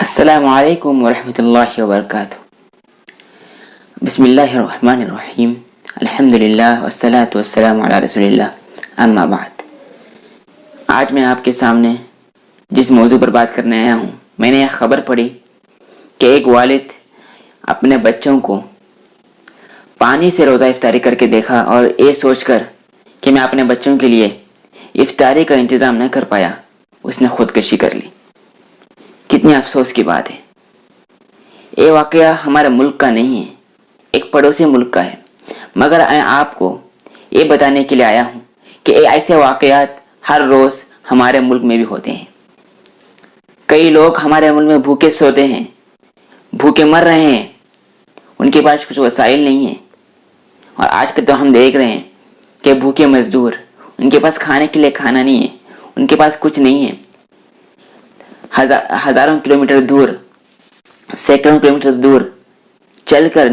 السلام علیکم ورحمۃ اللہ وبرکاتہ۔ بسم اللہ الرحمن الرحیم، الحمد للہ والصلاة والسلام علی رسول اللہ، اما بعد۔ آج میں آپ کے سامنے جس موضوع پر بات کرنے آیا ہوں، میں نے یہ خبر پڑھی کہ ایک والد اپنے بچوں کو پانی سے روزہ افطاری کر کے دیکھا اور یہ سوچ کر کہ میں اپنے بچوں کے لیے افطاری کا انتظام نہ کر پایا، اس نے خودکشی کر لی۔ کتنی افسوس کی بات ہے۔ یہ واقعہ ہمارے ملک کا نہیں ہے، ایک پڑوسی ملک کا ہے، مگر میں آپ کو یہ بتانے کے لیے آیا ہوں کہ ایسے واقعات ہر روز ہمارے ملک میں بھی ہوتے ہیں۔ کئی لوگ ہمارے ملک میں بھوکے سوتے ہیں، بھوکے مر رہے ہیں، ان کے پاس کچھ وسائل نہیں ہیں۔ اور آج کل تو ہم دیکھ رہے ہیں کہ بھوکے مزدور، ان کے پاس کھانے کے لیے کھانا نہیں ہے، ان کے پاس کچھ نہیں ہے، ہزاروں کلومیٹر دور، سینکڑوں کلومیٹر دور چل کر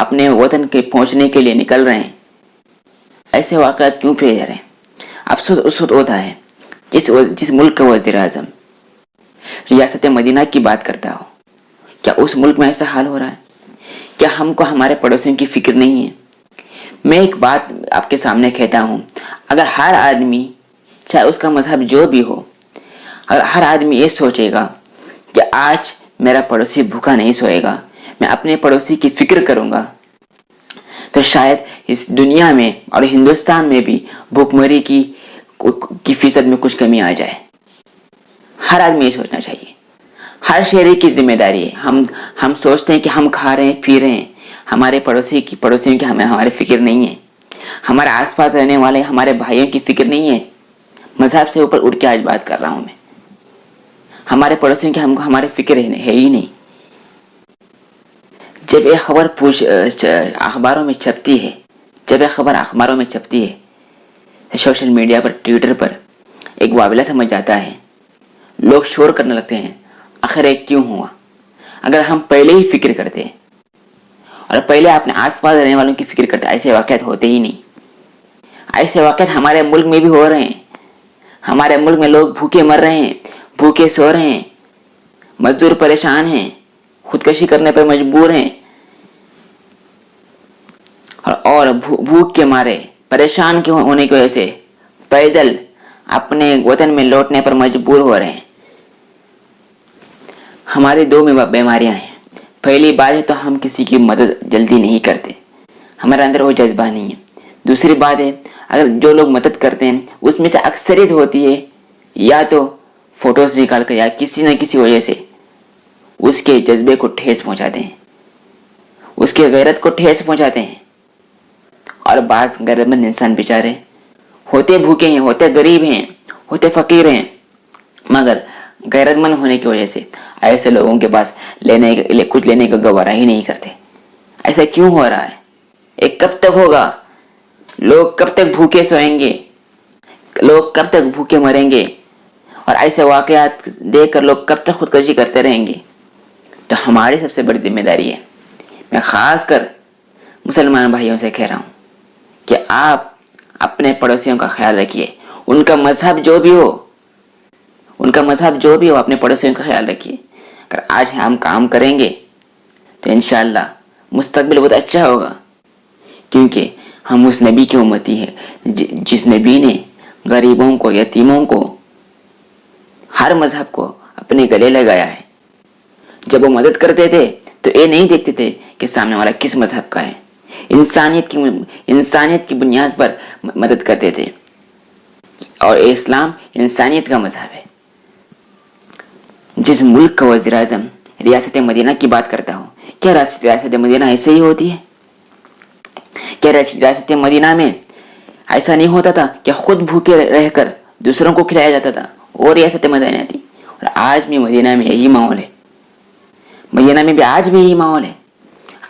اپنے وطن کے پہنچنے کے لیے نکل رہے ہیں۔ ایسے واقعات کیوں پیش رہے ہیں؟ افسوس اس وقت ہوتا ہے جس ملک کا وزیر اعظم ریاست مدینہ کی بات کرتا ہو۔ کیا اس ملک میں ایسا حال ہو رہا ہے؟ کیا ہم کو ہمارے پڑوسیوں کی فکر نہیں ہے؟ میں ایک بات آپ کے سامنے کہتا ہوں، اگر ہر آدمی، چاہے اس کا مذہب جو بھی ہو، اگر ہر آدمی یہ سوچے گا کہ آج میرا پڑوسی بھوکا نہیں سوئے گا، میں اپنے پڑوسی کی فکر کروں گا، تو شاید اس دنیا میں اور ہندوستان میں بھی بھوک مری کی فیصد میں کچھ کمی آ جائے۔ ہر آدمی یہ سوچنا چاہیے، ہر شہری کی ذمہ داری ہے۔ ہم سوچتے ہیں کہ ہم کھا رہے ہیں، پی رہے ہیں، ہمارے پڑوسیوں کی ہماری فکر نہیں ہے، ہمارے آس پاس رہنے والے ہمارے بھائیوں کی فکر نہیں ہے۔ مذہب سے اوپر اٹھ کے آج بات کر رہا ہوں میں، ہمارے پڑوسیوں کی ہماری فکر ہے ہی نہیں۔ جب یہ خبر اخباروں میں چھپتی ہے، سوشل میڈیا پر، ٹویٹر پر ایک واویلا سمجھ جاتا ہے، لوگ شور کرنے لگتے ہیں، آخر ایک کیوں ہوا؟ اگر ہم پہلے ہی فکر کرتے اور پہلے اپنے آس پاس رہنے والوں کی فکر کرتے، ایسے واقعات ہوتے ہی نہیں۔ ایسے واقعات ہمارے ملک میں بھی ہو رہے ہیں۔ ہمارے ملک میں لوگ بھوکے مر رہے ہیں، بھوکے سو رہے ہیں، مزدور پریشان ہیں، خودکشی کرنے پر مجبور ہیں، اور بھوک کے مارے پریشان ہونے کی وجہ سے پیدل اپنے وطن میں لوٹنے پر مجبور ہو رہے ہیں۔ ہماری دو بیماریاں ہیں۔ پہلی بات ہے تو ہم کسی کی مدد جلدی نہیں کرتے، ہمارے اندر وہ جذبہ نہیں ہے۔ دوسری بات ہے، اگر جو لوگ مدد کرتے ہیں اس میں سے اکثریت ہوتی ہے یا تو فوٹوز نکال کر یا کسی نہ کسی وجہ سے اس کے جذبے کو ٹھیس پہنچاتے ہیں، اس کے غیرت کو ٹھیس پہنچاتے ہیں۔ اور بعض غیرت مند انسان بیچارے ہوتے بھوکے ہیں، ہوتے غریب ہیں، ہوتے فقیر ہیں، مگر غیرت مند ہونے کی وجہ سے ایسے لوگوں کے پاس کچھ لینے کا گوارا ہی نہیں کرتے۔ ایسا کیوں ہو رہا ہے؟ ایک کب تک ہوگا؟ لوگ کب تک بھوکے سوئیں گے؟ لوگ کب تک بھوکے مریں گے؟ اور ایسے واقعات دیکھ کر لوگ کب تک خودکشی کرتے رہیں گے؟ تو ہماری سب سے بڑی ذمہ داری ہے، میں خاص کر مسلمان بھائیوں سے کہہ رہا ہوں کہ آپ اپنے پڑوسیوں کا خیال رکھیے، ان کا مذہب جو بھی ہو اپنے پڑوسیوں کا خیال رکھیے۔ اگر آج ہم کام کریں گے تو انشاءاللہ مستقبل بہت اچھا ہوگا، کیونکہ ہم اس نبی کی امتی ہے جس نبی نے غریبوں کو، یتیموں کو، ہر مذہب کو اپنے گلے لگایا ہے۔ جب وہ مدد کرتے تھے تو یہ نہیں دیکھتے تھے کہ سامنے والا کس مذہب کا ہے، انسانیت کی بنیاد پر مدد کرتے تھے، اور اسلام انسانیت کا مذہب ہے۔ جس ملک کا وزیر اعظم ریاست مدینہ کی بات کرتا ہوں، کیا ریاست مدینہ ایسے ہی ہوتی ہے؟ کیا ریاست مدینہ میں ایسا نہیں ہوتا تھا کہ خود بھوکے رہ کر دوسروں کو کھلایا جاتا تھا؟ اور ریاست مدینہ تھی، اور آج بھی مدینہ میں یہی ماحول ہے۔ مدینہ میں بھی آج بھی یہی ماحول ہے۔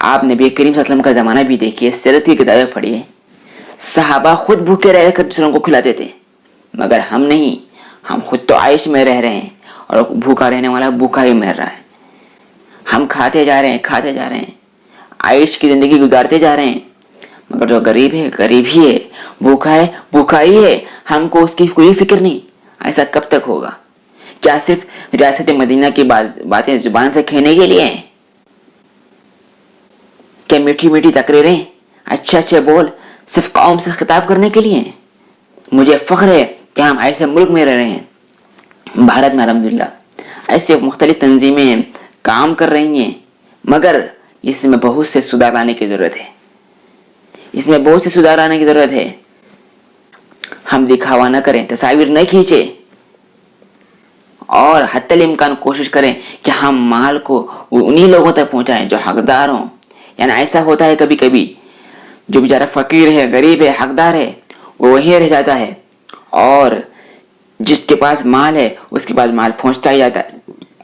آپ نبی کریم صلی اللہ علیہ وسلم کا زمانہ بھی دیکھیے، سیرت کی کتابیں پڑھیے، صحابہ خود بھوکے رہ کر دوسروں کو کھلاتے تھے، مگر ہم نہیں، ہم خود تو عائش میں رہ رہے ہیں، اور بھوکا رہنے والا بھوکا ہی مر رہا ہے۔ ہم کھاتے جا رہے ہیں، عائش کی زندگی گزارتے جا رہے ہیں، مگر جو غریب ہے غریب ہی ہے، بھوکا ہے بھوکا ہی ہے، ہم کو اس کی کوئی فکر نہیں۔ ایسا کب تک ہوگا؟ کیا صرف ریاست مدینہ کی باتیں زبان سے کہنے کے لیے ہیں؟ کیا میٹھی میٹھی تقریریں، اچھے اچھے بول صرف قوم سے خطاب کرنے کے لیے ہیں؟ مجھے فخر ہے کہ ہم ایسے ملک میں رہ رہے ہیں، بھارت میں الحمدللہ ایسے مختلف تنظیمیں کام کر رہی ہیں، مگر اس میں بہت سے سدھار لانے کی ضرورت ہے، اس میں بہت سے سدھار لانے کی ضرورت ہے۔ ہم دکھاوا نہ کریں، تصاویر نہ کھینچیں، اور حتی الامکان کوشش کریں کہ ہم مال کو انہی لوگوں تک پہنچائیں جو حقدار ہوں۔ یعنی ایسا ہوتا ہے کبھی کبھی جو بیچارہ فقیر ہے، غریب ہے، حقدار ہے، وہ وہیں رہ جاتا ہے، اور جس کے پاس مال ہے اس کے پاس مال پہنچتا ہی جاتا ہے،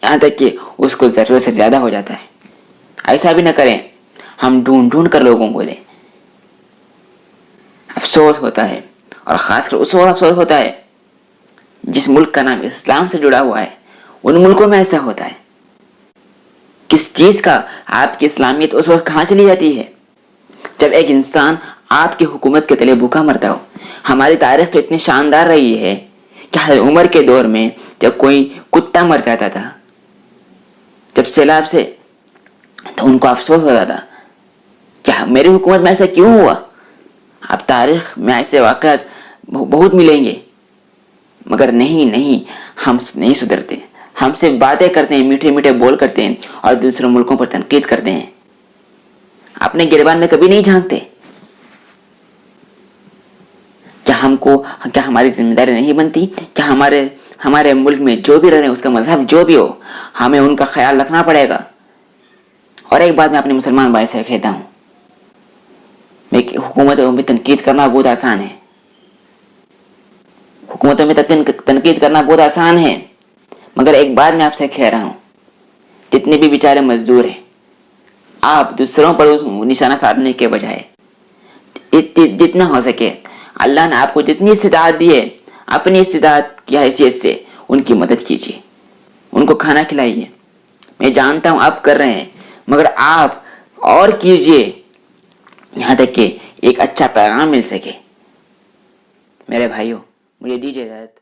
یہاں تک کہ اس کو ضرورت سے زیادہ ہو جاتا ہے۔ ایسا بھی نہ کریں، ہم ڈھونڈ ڈھونڈ کر لوگوں کو دیں۔ افسوس ہوتا ہے، اور خاص کر اس وقت افسوس ہوتا ہے جس ملک کا نام اسلام سے جڑا ہوا ہے، ان ملکوں میں ایسا ہوتا ہے۔ کس چیز کا آپ کی اسلامیت اس وقت کہاں چلی جاتی ہے جب ایک انسان آپ کی حکومت کے تلے بھوکا مرتا ہو۔ ہماری تاریخ تو اتنی شاندار رہی ہے کہ حضرت عمر کے دور میں جب کوئی کتا مر جاتا تھا جب سیلاب سے، تو ان کو افسوس ہوتا تھا کہ میری حکومت میں ایسا کیوں ہوا۔ اب تاریخ میں ایسے واقعات بہت ملیں گے، مگر نہیں ہم نہیں سدھرتے، ہم صرف باتیں کرتے ہیں، میٹھے میٹھے بول کرتے ہیں، اور دوسرے ملکوں پر تنقید کرتے ہیں، اپنے گریبان میں کبھی نہیں جھانکتے۔ کیا ہماری ذمہ داری نہیں بنتی کہ ہمارے ملک میں جو بھی رہ رہے ہیں، اس کا مذہب جو بھی ہو، ہمیں ان کا خیال رکھنا پڑے گا۔ اور ایک بات میں اپنے مسلمان بھائی سے کہتا ہوں، حکومتوں میں تنقید کرنا بہت آسان ہے، حکومتوں میں تنقید کرنا بہت آسان ہے، مگر ایک بات میں آپ سے کہہ رہا ہوں، جتنے بھی بیچارے مزدور ہیں، آپ دوسروں پر نشانہ سادھنے کے بجائے جتنا ہو سکے اللہ نے آپ کو جتنی استطاعت دی ہے، اپنی استطاعت کی حیثیت سے ان کی مدد کیجیے، ان کو کھانا کھلائیے۔ میں جانتا ہوں آپ کر رہے ہیں، مگر آپ اور کیجیے، یہاں تک کہ ایک اچھا پیغام مل سکے۔ میرے بھائیوں، مجھے دیجیے اجازت۔